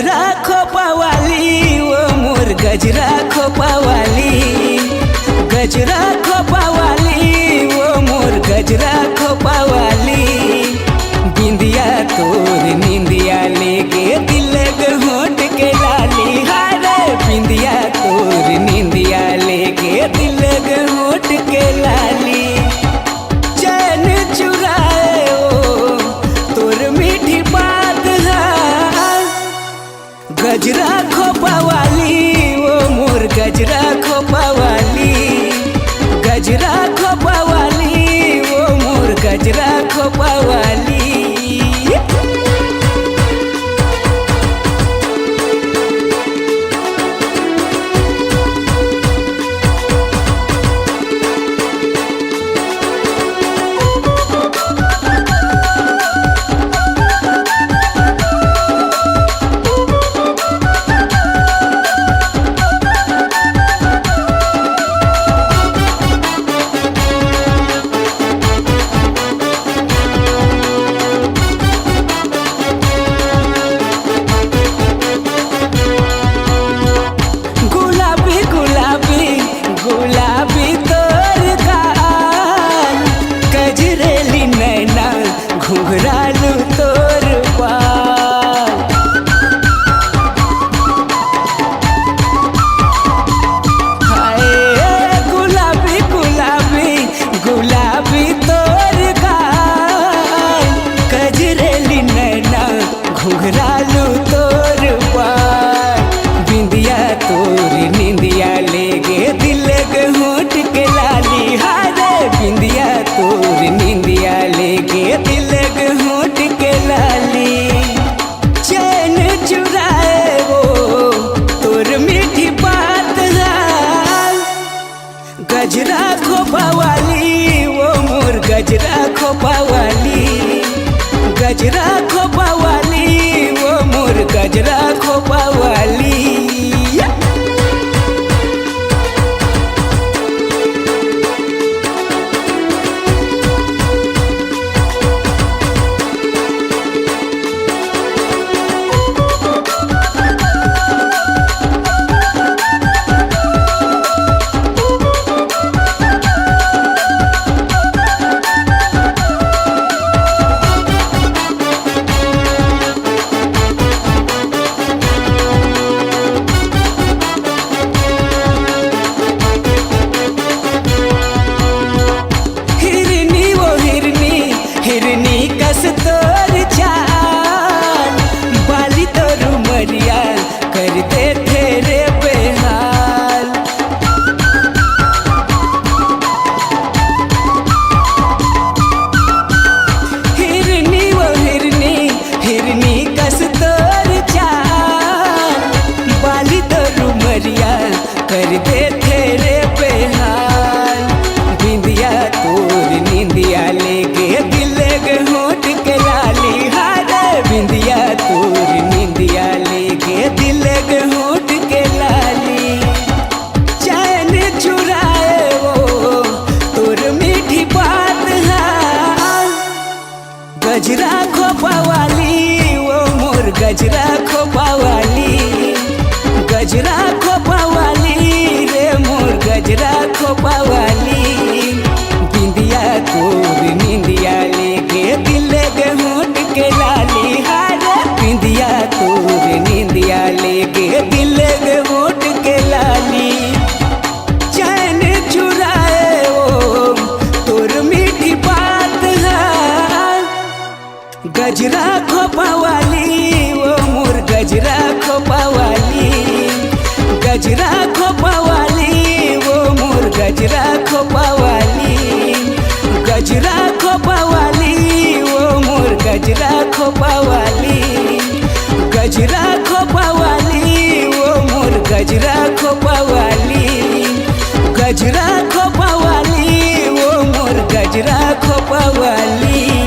गजरा खोपावाली वो मोर गजरा खोपावाली, गजरा खोपावाली वो मोर गजरा खोपावाली। बिंदिया तोर निंदिया लेके दिल होट के लाली, हारे बिंदिया तोर निंदिया लेके दिल होट के लाली। चैन चुराए ओ तोर मीठी बात है, गजरा खोपावाली वो मोर गजरा खोपावाली, गजरा खोपावाली वो मोर गजरा खोपावाली। गुलाबी तोर गाल, गजरेली नैना घुघरालू तोर बाल। हाय गुलाबी गुलाबी गुलाबी तोर गाल, गजरेली नैना घुघरालू तोर बाल। बिंदिया तोर निंदिया लेगे दिल होट के लाली, हारे बिंदिया तोर निंदिया लेके दिल होट के लाली। चैन चुराए वो तोर मीठी बात है, गजरा खोपावाली वो मोर गजरा खोपावाली, गजरा खोपावाली वो मोर गजरा खोपावाली। तोर चाल बाली तोर मरिया करते तेरे बेहाल। हिरनी वो हिरनी हिरनी कस तोर चाल बाली तोर मरिया करते तेरे बेहाल। बिंदिया तोर निंदिया लेके दिल होट के लाली, हारे बिंदिया तोर निंदिया लेके दिल होट के लाली। चैन चुराए वो तोर मीठी बात है, गजरा खोपावाली वो मोर गजरा खोपावाली, गजरा खोपावाली रे मोर गजरा खोपावाली। बिंदिया तोर निंदिया लेके दिल होट के लाली, हारे बिंदिया तोर निंदिया लेके दिल होट के लाली। चैन चुराए वो तोर मीठी बात है, गजरा खोपावाली वो मोर गजरा खोपावाली, गजरा खोपावाली वो मोर गजरा खोपावाली, गजरा खोपावाली वो मोर गजरा खोपावाली, गजरा खोपावाली वो मोर गजरा खोपावाली, गजरा खोपावाली वो मोर गजरा खोपावाली।